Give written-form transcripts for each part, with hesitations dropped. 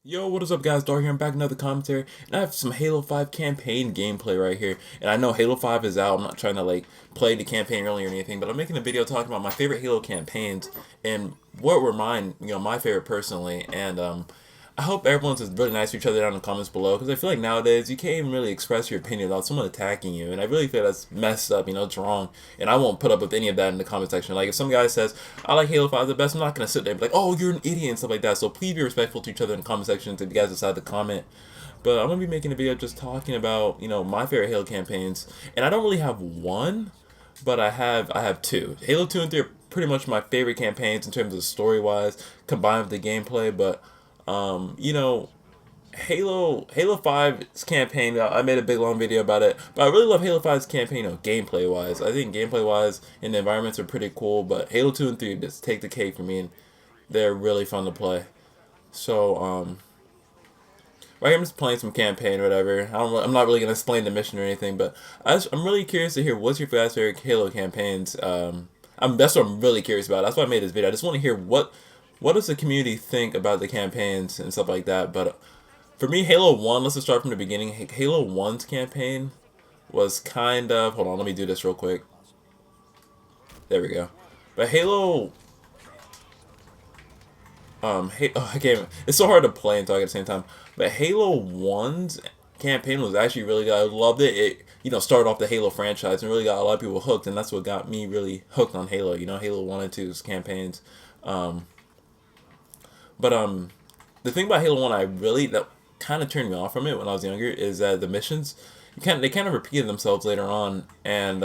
Yo, what is up guys, Dark here, I'm back with another commentary, and I have some Halo 5 campaign gameplay right here, and I know Halo 5 is out, I'm not trying to play the campaign early or anything, but I'm making a video talking about my favorite Halo campaigns, and what were mine, my favorite personally, and I hope everyone's just really nice to each other down in the comments below, because I feel like nowadays you can't even really express your opinion without someone attacking you, and I really feel that's messed up, it's wrong, and I won't put up with any of that in the comment section. Like, if some guy says, I like Halo 5 the best, I'm not going to sit there and be like, oh, you're an idiot and stuff like that, so please be respectful to each other in the comment section if you guys decide to comment. But I'm going to be making a video just talking about, my favorite Halo campaigns, and I don't really have one, but I have two. Halo 2 and 3 are pretty much my favorite campaigns in terms of story-wise, combined with the gameplay, but Halo 5's campaign, I made a big long video about it, but I really love Halo 5's campaign, gameplay wise. I think gameplay wise and the environments are pretty cool, but Halo 2 and 3 just take the cake for me, and they're really fun to play. So, right here I'm just playing some campaign or whatever. I'm not really going to explain the mission or anything, but I'm really curious to hear what's your favorite Halo campaigns. That's what I'm really curious about. That's why I made this video. I just want to hear what does the community think about the campaigns and stuff like that. But for me, Halo 1, let's just start from the beginning. Halo 1's campaign was kind of... Hold on, let me do this real quick. There we go. But Halo... I can't... It's so hard to play and talk at the same time. But Halo 1's campaign was actually really good. I loved it. It started off the Halo franchise and really got a lot of people hooked. And that's what got me really hooked on Halo. Halo 1 and 2's campaigns. But the thing about Halo 1 that kind of turned me off from it when I was younger is that the missions they kind of repeated themselves later on, and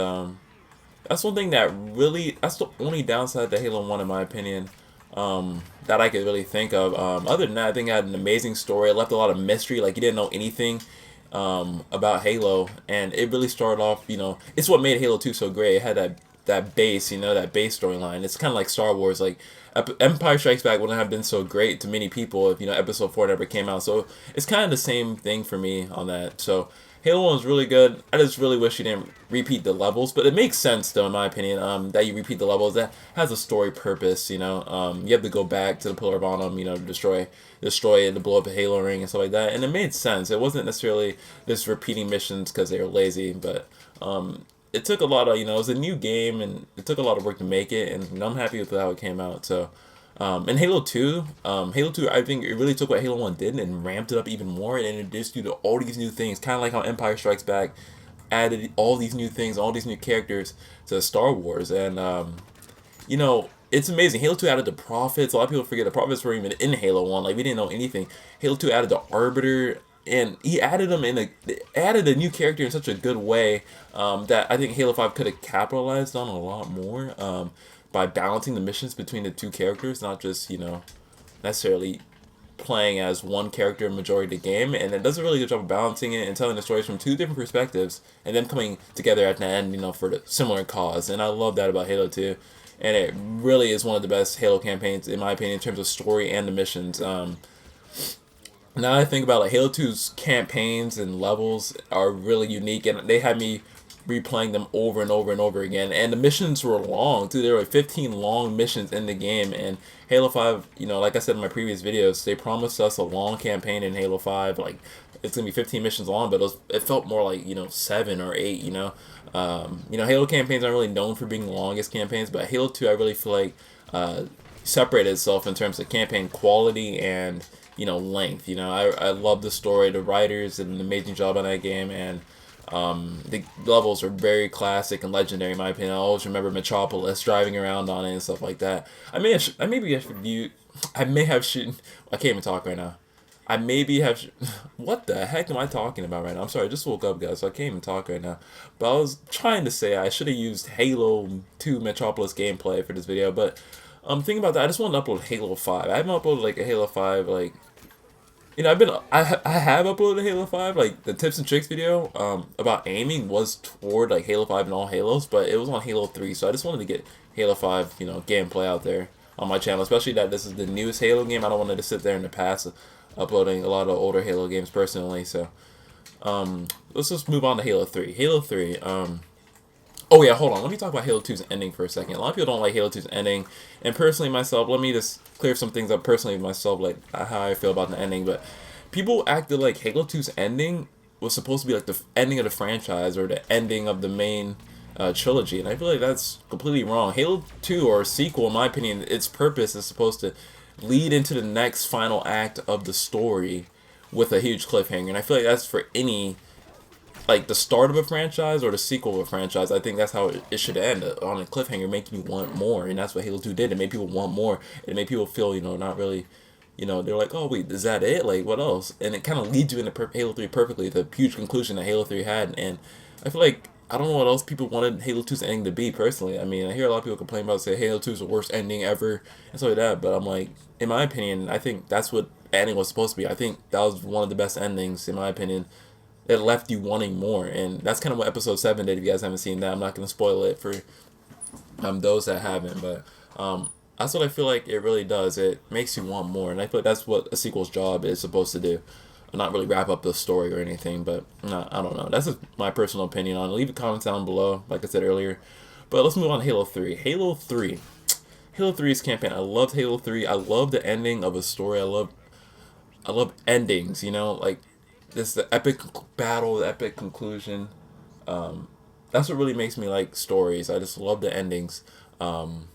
that's one thing that's the only downside to Halo 1 in my opinion, that I could really think of. Other than that, I think it had an amazing story. It left a lot of mystery, like you didn't know anything about Halo, and it really started off, it's what made Halo 2 so great. It had that base, that base storyline. It's kind of like Star Wars. Like Empire Strikes Back wouldn't have been so great to many people if Episode 4 never came out. So it's kind of the same thing for me on that. So Halo 1 is really good. I just really wish you didn't repeat the levels, but it makes sense though in my opinion, that you repeat the levels. That has a story purpose. You have to go back to the Pillar of Autumn, to destroy it, to blow up a Halo ring and stuff like that, and it made sense. It wasn't necessarily just repeating missions because they were lazy, but it took a lot of, it was a new game, and it took a lot of work to make it, and I'm happy with how it came out. So, and Halo 2, I think it really took what Halo 1 did and ramped it up even more, and introduced you to all these new things, kind of like how Empire Strikes Back added all these new things, all these new characters to Star Wars, and, it's amazing. Halo 2 added the Prophets. A lot of people forget the Prophets were even in Halo 1. Like, we didn't know anything. Halo 2 added the Arbiter, and he added them added a new character in such a good way, that I think Halo 5 could have capitalized on a lot more, by balancing the missions between the two characters, not just necessarily playing as one character majority of the game. And it does a really good job of balancing it and telling the stories from two different perspectives, and then coming together at the end, for the similar cause. And I love that about Halo 2, and it really is one of the best Halo campaigns in my opinion in terms of story and the missions. Now I think about Halo 2's campaigns and levels are really unique, and they had me replaying them over and over and over again. And the missions were long too. There were 15 long missions in the game, and Halo 5, like I said in my previous videos, they promised us a long campaign in Halo 5. Like, it's gonna be 15 missions long, but it felt more like 7 or 8. Halo campaigns aren't really known for being the longest campaigns, but Halo 2 I really feel like separated itself in terms of campaign quality and length. I love the story. The writers did an amazing job on that game, and the levels are very classic and legendary in my opinion. I always remember Metropolis, driving around on it and stuff like that. I may have shoot. I can't even talk right now. I maybe have. What the heck am I talking about right now? I'm sorry, I just woke up, guys, so I can't even talk right now. But I was trying to say I should have used Halo 2 Metropolis gameplay for this video, but thinking about that, I just wanted to upload Halo 5. I haven't uploaded a Halo 5 I have uploaded Halo 5, the tips and tricks video about aiming was toward Halo 5 and all Halos, but it was on Halo 3, so I just wanted to get Halo 5 gameplay out there on my channel, especially that this is the newest Halo game. I don't want to sit there in the past uploading a lot of older Halo games personally. So let's just move on to Halo 3. Halo 3, Oh yeah, hold on. Let me talk about Halo 2's ending for a second. A lot of people don't like Halo 2's ending, and personally myself, let me just clear some things up personally myself, like how I feel about the ending. But people acted like Halo 2's ending was supposed to be like the ending of the franchise or the ending of the main trilogy, and I feel like that's completely wrong. Halo 2 or sequel, in my opinion, its purpose is supposed to lead into the next final act of the story with a huge cliffhanger, and I feel like that's for any like the start of a franchise or the sequel of a franchise. I think that's how it should end on a cliffhanger, making you want more, and that's what Halo 2 did. It made people want more. It made people feel, not really, they're like, oh wait, is that it? Like what else? And it kind of leads you into Halo 3 perfectly. The huge conclusion that Halo 3 had, and I feel like I don't know what else people wanted Halo 2's ending to be. Personally, I mean, I hear a lot of people complain about say Halo 2 is the worst ending ever and stuff like that, but I'm like, in my opinion, I think that's what ending was supposed to be. I think that was one of the best endings in my opinion. It left you wanting more, and that's kind of what episode 7 did. If you guys haven't seen that, I'm not going to spoil it for those that haven't, but that's what I feel like it really does. It makes you want more, and I feel like that's what a sequel's job is supposed to do. Not really wrap up the story or anything, but I don't know. That's just my personal opinion on it. Leave a comment down below, like I said earlier. But let's move on to Halo 3. Halo 3's campaign. I loved Halo 3. I love the ending of a story. I love endings, like this the epic battle, the epic conclusion. That's what really makes me like stories. I just love the endings. And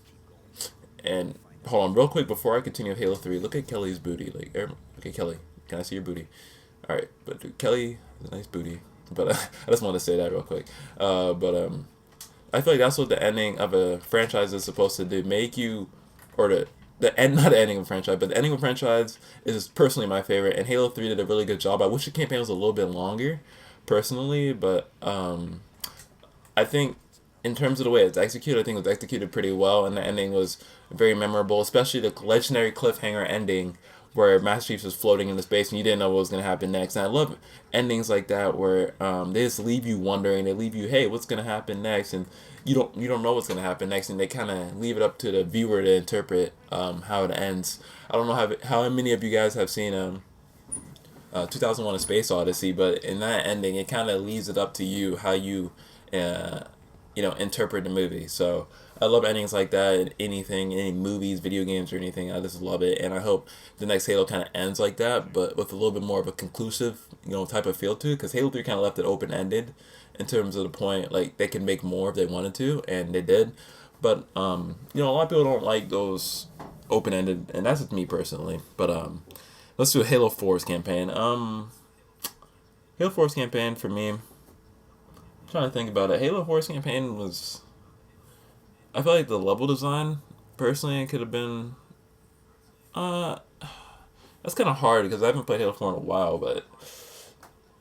hold on, real quick before I continue with Halo 3, look at Kelly's booty. Look at Kelly. Can I see your booty? All right, but dude, Kelly has a nice booty. But I just want to say that real quick. I feel like that's what the ending of a franchise is supposed to do. Make you, or the end, not the ending of a franchise, but the ending of a franchise is personally my favorite. And Halo 3 did a really good job. I wish the campaign was a little bit longer, personally, but I think in terms of the way it's executed, I think it was executed pretty well, and the ending was very memorable, especially the legendary cliffhanger ending where Master Chief was floating in the space and you didn't know what was going to happen next. And I love endings like that where they just leave you wondering. They leave you, hey, what's going to happen next? And you don't know what's going to happen next, and they kind of leave it up to the viewer to interpret how it ends. I don't know how many of you guys have seen 2001: A Space Odyssey, but in that ending, it kind of leaves it up to you how you interpret the movie. So I love endings like that in anything, any movies, video games, or anything. I just love it, and I hope the next Halo kind of ends like that, but with a little bit more of a conclusive, type of feel to it. Because Halo 3 kind of left it open ended in terms of the point, like they can make more if they wanted to, and they did. But a lot of people don't like those open ended, and that's just me personally. But let's do Halo 4's campaign. Halo 4's campaign for me. I'm trying to think about it. Halo 4's campaign was. I feel like the level design, personally, it could have been. That's kind of hard because I haven't played Halo 4 in a while, but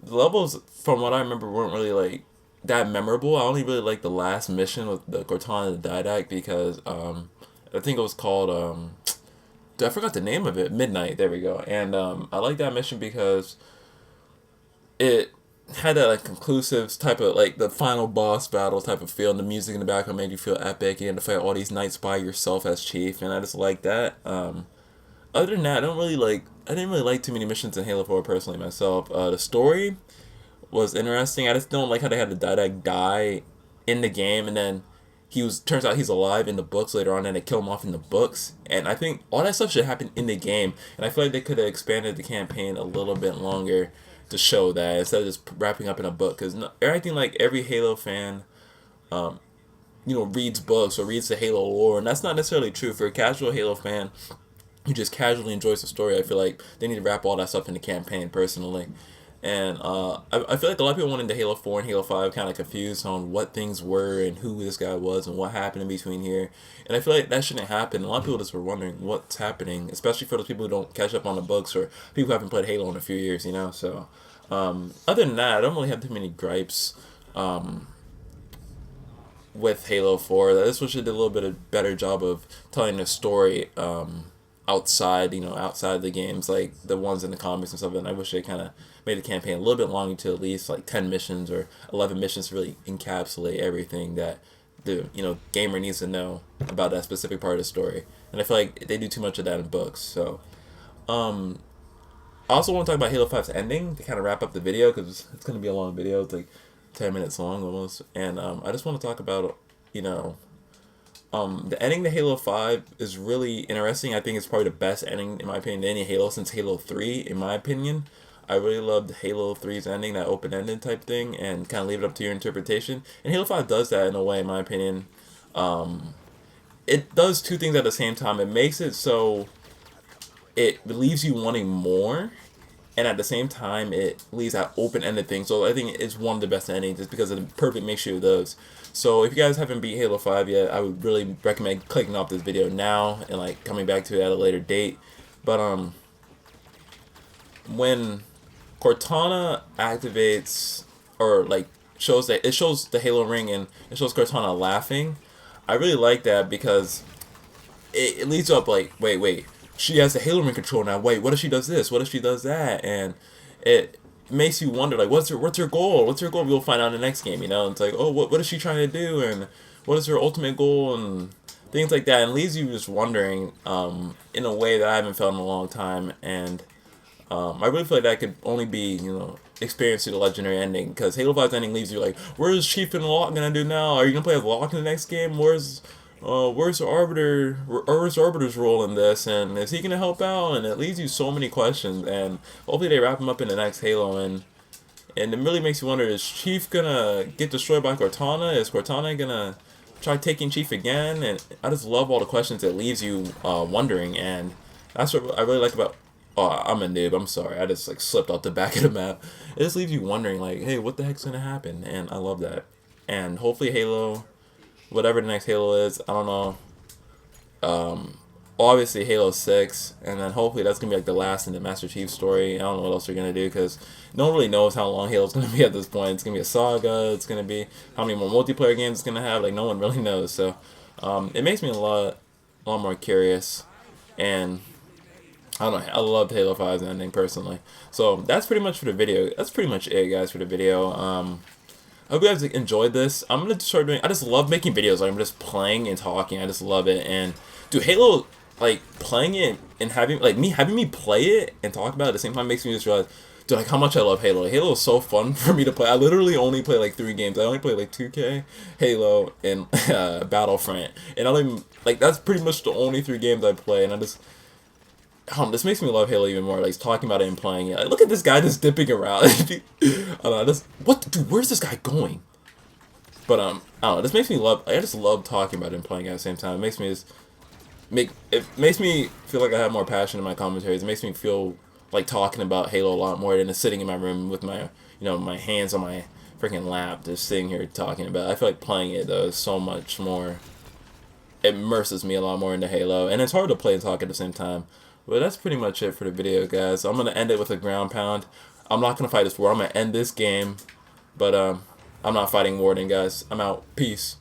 the levels, from what I remember, weren't really like that memorable. I only really like the last mission with the Cortana and the Didac because I think it was called I forgot the name of it. Midnight. There we go. And I like that mission because it had that like conclusive type of like the final boss battle type of feel, and the music in the background made you feel epic. You had to fight all these knights by yourself as chief, and I just like that. Other than that, I didn't really like too many missions in Halo 4 personally myself. The story was interesting. I just don't like how they had the Didac die in the game, and then turns out he's alive in the books later on, and they kill him off in the books. And I think all that stuff should happen in the game, and I feel like they could have expanded the campaign a little bit longer to show that instead of just wrapping up in a book. Because everything, like every Halo fan, reads books or reads the Halo lore, and that's not necessarily true. For a casual Halo fan who just casually enjoys the story, I feel like they need to wrap all that stuff in the campaign personally. And I feel like a lot of people went into Halo 4 and Halo 5 kind of confused on what things were and who this guy was and what happened in between here. And I feel like that shouldn't happen. A lot of people just were wondering what's happening, especially for those people who don't catch up on the books or people who haven't played Halo in a few years, So other than that, I don't really have too many gripes with Halo 4. This one should do a little bit of better job of telling the story outside the games, like the ones in the comics and stuff. And I wish they kind of made the campaign a little bit longer, to at least like 10 missions or 11 missions to really encapsulate everything that the gamer needs to know about that specific part of the story. And I feel like they do too much of that in books. So I also want to talk about Halo 5's ending to kind of wrap up the video, because it's going to be a long video. It's like 10 minutes long almost, and I just want to talk about, you know, the ending to Halo 5 is really interesting. I think it's probably the best ending, in my opinion, to any Halo since Halo 3, in my opinion. I really loved Halo 3's ending, that open-ended type thing, and kind of leave it up to your interpretation. And Halo 5 does that in a way, in my opinion. It does two things at the same time. It makes it so it leaves you wanting more, and at the same time it leaves that open-ended thing. So I think it's one of the best endings just because of the perfect mixture of those. So if you guys haven't beat Halo 5 yet, I would really recommend clicking off this video now and like coming back to it at a later date. But when Cortana activates, or like shows that it shows the Halo ring and it shows Cortana laughing, I really like that because it leads up like, wait, she has the Halo ring control now. Wait, what if she does this? What if she does that? And it makes you wonder, like, what's her goal? What's her goal? We'll find out in the next game, you know? It's like, oh, what is she trying to do? And what is her ultimate goal? And things like that. And leaves you just wondering in a way that I haven't felt in a long time. And I really feel like that could only be, you know, experienced through the legendary ending, because Halo 5's ending leaves you like, where's Chief and Locke gonna do now? Are you gonna play as Locke in the next game? Where's the Arbiter? Where's the Arbiter's role in this? And is he gonna help out? And it leaves you so many questions. And hopefully they wrap him up in the next Halo. And it really makes you wonder: is Chief gonna get destroyed by Cortana? Is Cortana gonna try taking Chief again? And I just love all the questions it leaves you wondering. And that's what I really like about. Oh, I'm a noob. I'm sorry. I just like slipped off the back of the map. It just leaves you wondering, like, hey, what the heck's gonna happen? And I love that. And hopefully Halo, whatever the next Halo is, I don't know. Obviously Halo 6, and then hopefully that's gonna be like the last in the Master Chief story. I don't know what else they're gonna do, because no one really knows how long Halo's gonna be at this point. It's gonna be a saga. It's gonna be how many more multiplayer games it's gonna have. Like, no one really knows. So it makes me a lot more curious. And I don't know. I loved Halo 5's ending personally. So that's pretty much for the video. That's pretty much it, guys, for the video. I hope you guys enjoyed this. I'm gonna start doing. I just love making videos. Like, I'm just playing and talking. I just love it. And dude, Halo, like playing it and having me play it and talk about it at the same time makes me just realize, dude, like how much I love Halo. Halo is so fun for me to play. I literally only play like 3 games. I only play like 2K, Halo, and Battlefront. And I don't even, like, that's pretty much the only 3 games I play. And I just. This makes me love Halo even more. Like, he's talking about it and playing it. Like, look at this guy just dipping around. I don't know. Dude, where's this guy going? But I don't know. This makes me love. I just love talking about it and playing it at the same time. It makes me makes me feel like I have more passion in my commentaries. It makes me feel like talking about Halo a lot more than just sitting in my room with my, my hands on my freaking lap, just sitting here talking about it. I feel like playing it though is so much more. It immerses me a lot more into Halo, and it's hard to play and talk at the same time. Well, that's pretty much it for the video, guys. I'm going to end it with a ground pound. I'm not going to fight this war. I'm going to end this game. But I'm not fighting Warden, guys. I'm out. Peace.